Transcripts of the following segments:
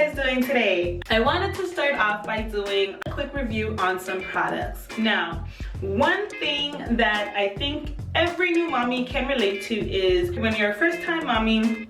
guys doing today? I wanted to start off by doing a quick review on some products. Now, one thing that I think every new mommy can relate to is when you're a first-time mommy,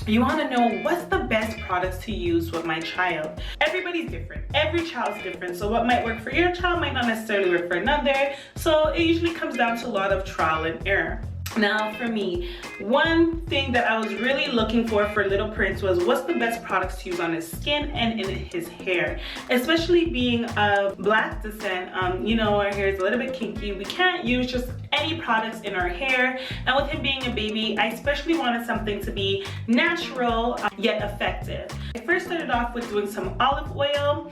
you want to know what's the best products to use with my child. Everybody's different. Every child's different. So what might work for your child might not necessarily work for another. So it usually comes down to a lot of trial and error. Now for me, one thing that I was really looking for little Prince was what's the best products to use on his skin and in his hair. Especially being of black descent, you know, our hair is a little bit kinky. We can't use just any products in our hair. And with him being a baby, I especially wanted something to be natural yet effective. I first started off with doing some olive oil.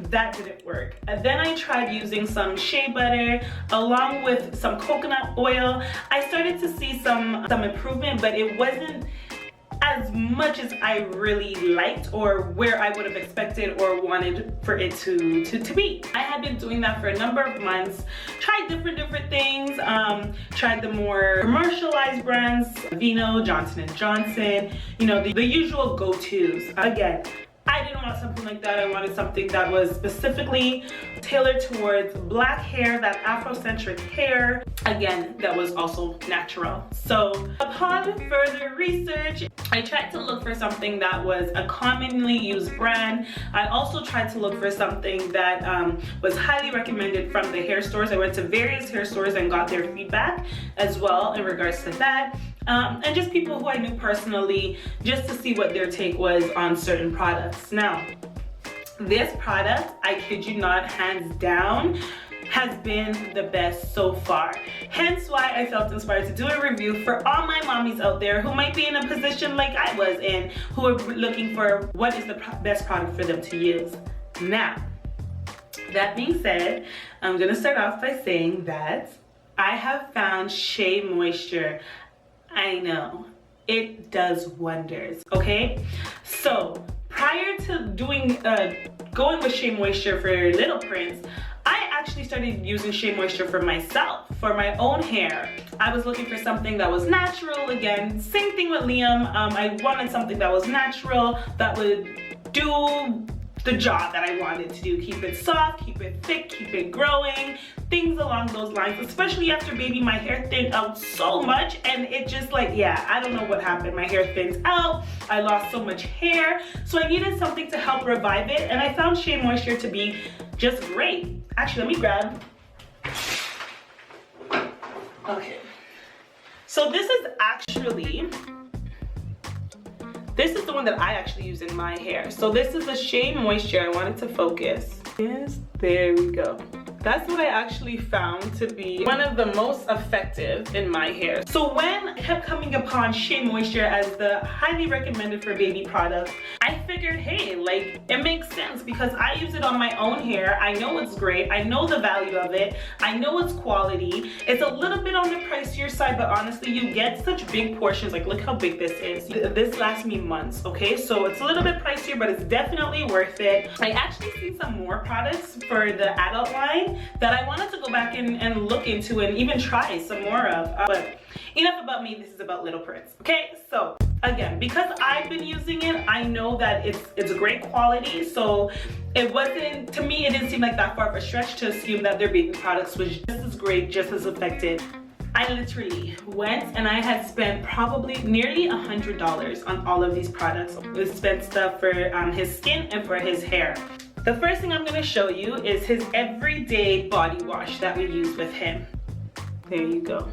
That didn't work. And then I tried using some shea butter along with some coconut oil. I started to see some improvement, but it wasn't as much as I really liked or where I would have expected or wanted for it to be. I had been doing that for a number of months, tried different things, tried the more commercialized brands, Vino, Johnson & Johnson, you know, the usual go-tos. Again, I didn't want something like that. I wanted something that was specifically tailored towards black hair, that Afrocentric hair, again, that was also natural. So upon further research, I tried to look for something that was a commonly used brand. I also tried to look for something that was highly recommended from the hair stores. I went to various hair stores and got their feedback as well in regards to that. And just people who I knew personally, just to see what their take was on certain products. Now, this product, I kid you not, hands down, has been the best so far. Hence why I felt inspired to do a review for all my mommies out there who might be in a position like I was in, who are looking for what is the best product for them to use. Now, that being said, I'm gonna start off by saying that I have found Shea Moisture. I know, it does wonders, okay? So prior to going with Shea Moisture for Little Prince, I actually started using Shea Moisture for myself, for my own hair. I was looking for something that was natural. Again, same thing with Liam. I wanted something that was natural, that would do the job that I wanted to do. Keep it soft, keep it thick, keep it growing, things along those lines. Especially after baby, my hair thinned out so much and it just like, yeah, I don't know what happened. My hair thins out, I lost so much hair. So I needed something to help revive it, and I found Shea Moisture to be just great. Actually, let me grab. Okay. So this is the one that I actually use in my hair. So this is a Shea Moisture. I wanted to focus. Yes, there we go. That's what I actually found to be one of the most effective in my hair. So when I kept coming upon Shea Moisture as the highly recommended for baby product, I figured, hey, like, it makes sense because I use it on my own hair. I know it's great. I know the value of it. I know it's quality. It's a little bit on the pricier side, but honestly, you get such big portions. Like, look how big this is. This lasts me months, okay? So it's a little bit pricier, but it's definitely worth it. I actually see some more products for the adult line that I wanted to go back and look into and even try some more of. But enough about me, this is about Little Prince, okay? So again, because I've been using it, I know that it's a great quality. So it wasn't, to me, it didn't seem like that far of a stretch to assume that their baby products was just as great, just as effective. I literally went and I had spent probably nearly $100 on all of these products. I spent stuff for his skin and for his hair. The first thing I'm going to show you is his everyday body wash that we use with him. There you go.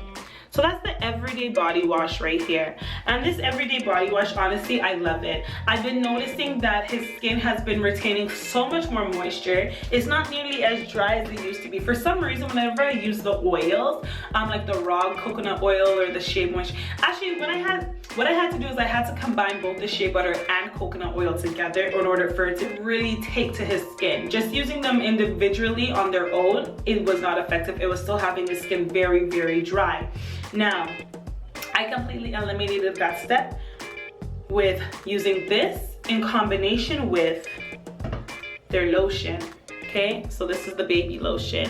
So that's the everyday body wash right here. And this everyday body wash, honestly, I love it. I've been noticing that his skin has been retaining so much more moisture. It's not nearly as dry as it used to be. For some reason, whenever I use the oils, like the raw coconut oil or the shea moisture, actually what I had to do is I had to combine both the shea butter and coconut oil together in order for it to really take to his skin. Just using them individually on their own, it was not effective. It was still having his skin very, very dry. Now, I completely eliminated that step with using this in combination with their lotion, okay? So this is the baby lotion.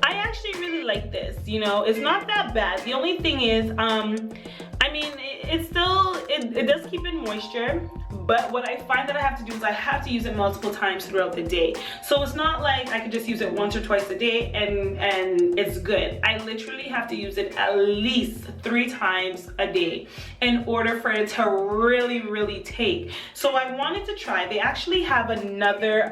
I actually really like this, you know, it's not that bad. The only thing is, I mean, it does keep in moisture, but what I find that I have to do is I have to use it multiple times throughout the day. So it's not like I can just use it once or twice a day and it's good. I literally have to use it at least 3 times a day in order for it to really take. So I wanted to try, they actually have another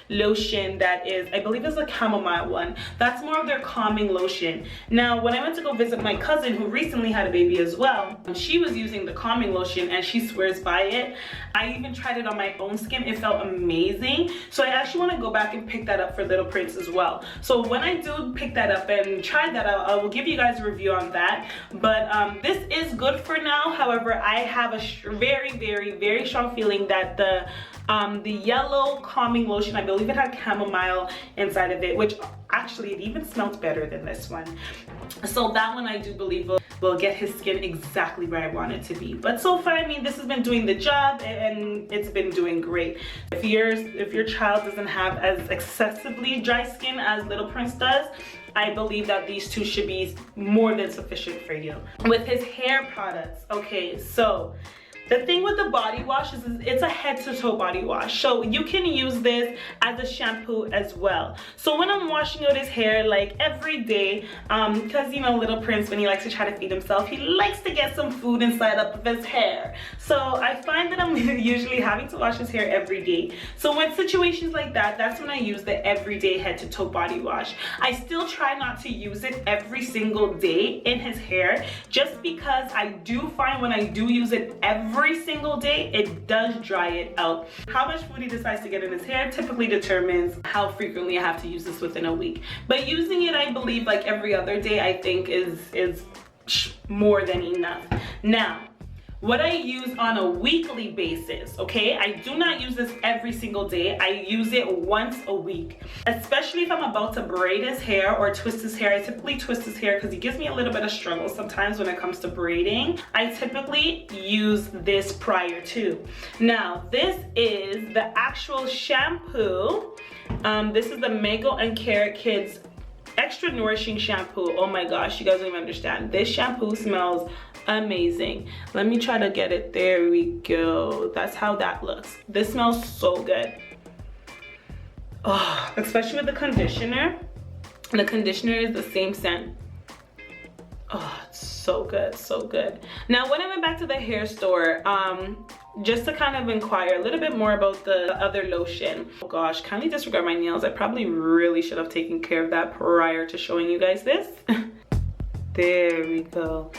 lotion that is, I believe is a chamomile one. That's more of their calming lotion. Now when I went to go visit my cousin who recently had a baby as well, she was using the calming lotion and she swears by it. I even tried it on my own skin. It felt amazing. So I actually want to go back and pick that up for little Prince as well. So when I do pick that up and try that out, I will give you guys a review on that. But this is good for now. However, I have a very strong feeling that the yellow calming lotion, I believe it had chamomile inside of it, which actually it even smelled better than this one. So that one I do believe will get his skin exactly where I want it to be. But so far, I mean, this has been doing the job and it's been doing great. If your child doesn't have as excessively dry skin as little Prince does, I believe that these two should be more than sufficient for you. With his hair products, okay, so the thing with the body wash is it's a head to toe body wash. So you can use this as a shampoo as well. So when I'm washing out his hair like every day, because you know little Prince, when he likes to try to feed himself, he likes to get some food inside up of his hair. So I find that I'm usually having to wash his hair every day. So when situations like that, that's when I use the everyday head to toe body wash. I still try not to use it every single day in his hair, just because I do find when I do use it every single day, it does dry it out. How much food he decides to get in his hair typically determines how frequently I have to use this within a week. But using it, I believe, like every other day, I think is more than enough. Now, what I use on a weekly basis, okay? I do not use this every single day. I use it once a week, especially if I'm about to braid his hair or twist his hair. I typically twist his hair because he gives me a little bit of struggle sometimes when it comes to braiding. I typically use this prior to. Now, this is the actual shampoo. This is the Mango and Carrot Kids Extra Nourishing Shampoo. Oh my gosh, you guys don't even understand. This shampoo smells amazing. Let me try to get it. There we go. That's how that looks. This smells so good. Oh, especially with the conditioner. The conditioner is the same scent. Oh, it's so good, so good. Now, when I went back to the hair store, just to kind of inquire a little bit more about the other lotion. Oh gosh, kindly disregard my nails. I probably really should have taken care of that prior to showing you guys this. There we go.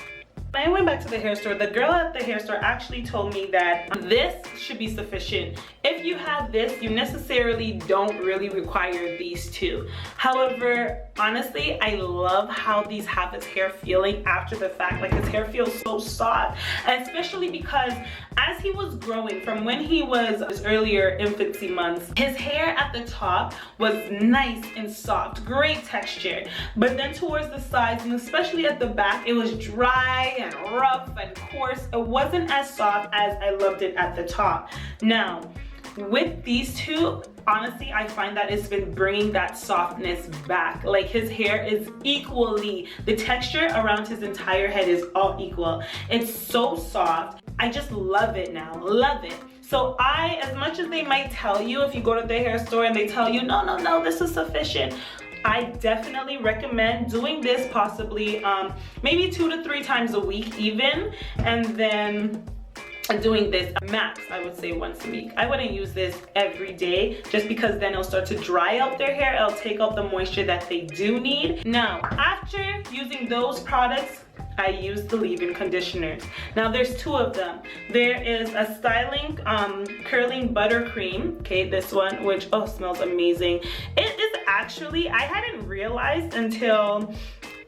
When I went back to the hair store, the girl at the hair store actually told me that this should be sufficient. If you have this, you necessarily don't really require these two. However, honestly, I love how these have his hair feeling after the fact. Like, his hair feels so soft, and especially because as he was growing, from when he was his earlier infancy months, his hair at the top was nice and soft, great texture. But then towards the sides, and especially at the back, it was dry and rough and coarse. It wasn't as soft as I loved it at the top. Now, with these two, honestly, I find that it's been bringing that softness back. Like, his hair is equally, the texture around his entire head is all equal. It's so soft. I just love it now, love it. So as much as they might tell you, if you go to the hair store and they tell you, no, this is sufficient, I definitely recommend doing this possibly maybe 2 to 3 times a week even, and then doing this max, I would say, once a week. I wouldn't use this every day just because then it'll start to dry out their hair. It'll take out the moisture that they do need. Now, after using those products, I use the leave-in conditioners. Now, there's 2 of them. There is a styling curling buttercream, okay, this one, which smells amazing. It is actually, I hadn't realized until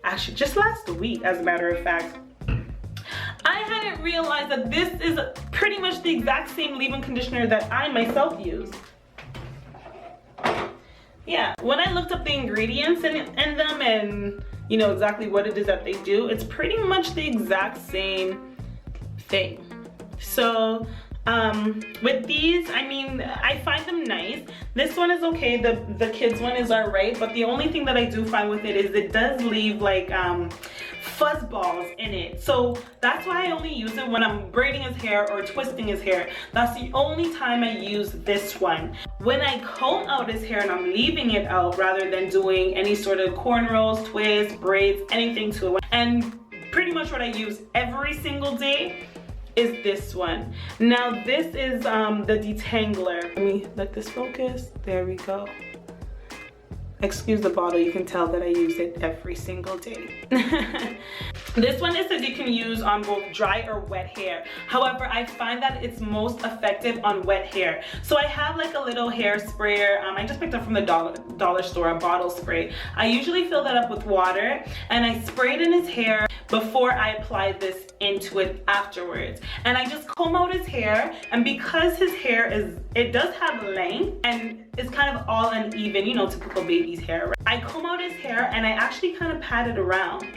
actually just last week, as a matter of fact, I hadn't realized that this is pretty much the exact same leave-in conditioner that I myself use. Yeah, when I looked up the ingredients in them and you know exactly what it is that they do, it's pretty much the exact same thing. So with these, I mean, I find them nice. This one is okay, the kids one is alright, but the only thing that I do find with it is it does leave like fuzz balls in it. So that's why I only use it when I'm braiding his hair or twisting his hair. That's the only time I use this one. When I comb out his hair and I'm leaving it out rather than doing any sort of cornrows, twists, braids, anything to it. And pretty much what I use every single day is this one. Now this is the Detangler. Let me let this focus. There we go. Excuse the bottle, you can tell that I use it every single day. This one is that you can use on both dry or wet hair. However, I find that it's most effective on wet hair. So I have like a little hair sprayer. I just picked up from the dollar store, a bottle spray. I usually fill that up with water and I spray it in his hair before I apply this into it afterwards. And I just comb out his hair, and because his hair it does have length and it's kind of all uneven, you know, typical baby's hair, right? I comb out his hair and I actually kind of pat it around,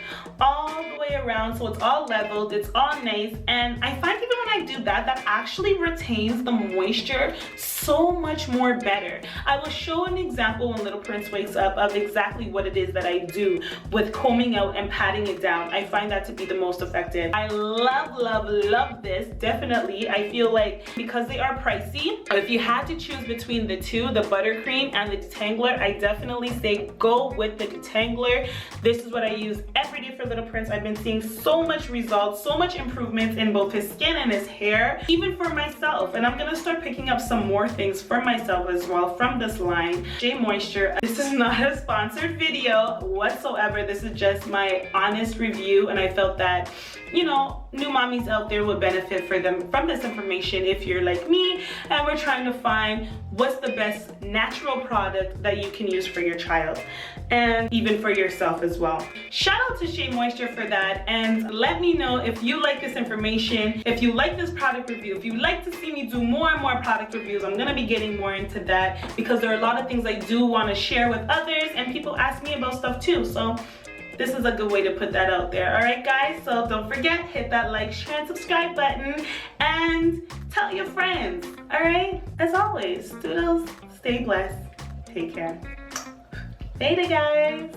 all the way around, so it's all leveled, it's all nice. And I find even when I do that, that actually retains the moisture so much more better. I will show an example when Little Prince wakes up of exactly what it is that I do with combing out and patting it down. I find that to be the most effective. I love, love, love this, definitely. I feel like because they are pricey, but if you had to choose between the two, the buttercream and the Detangler, I definitely say go with the Detangler. This is what I use every day for Little Prince. I've been seeing so much results, so much improvements in both his skin and his hair, even for myself. And I'm gonna start picking up some more things for myself as well from this line. Shea Moisture. This is not a sponsored video whatsoever. This is just my honest review, and I felt that, you know, new mommies out there would benefit from this information if you're like me and we're trying to find what's the best natural product that you can use for your child and even for yourself as well. Shout out to Shea Moisture for that, and let me know if you like this information, if you like this product review, if you'd like to see me do more and more product reviews. I'm gonna be getting more into that because there are a lot of things I do want to share with others, and people ask me about stuff too, so this is a good way to put that out there. All right, guys, so don't forget, hit that like, share, and subscribe button, and tell your friends. All right, as always, doodles, stay blessed, take care. Later, guys.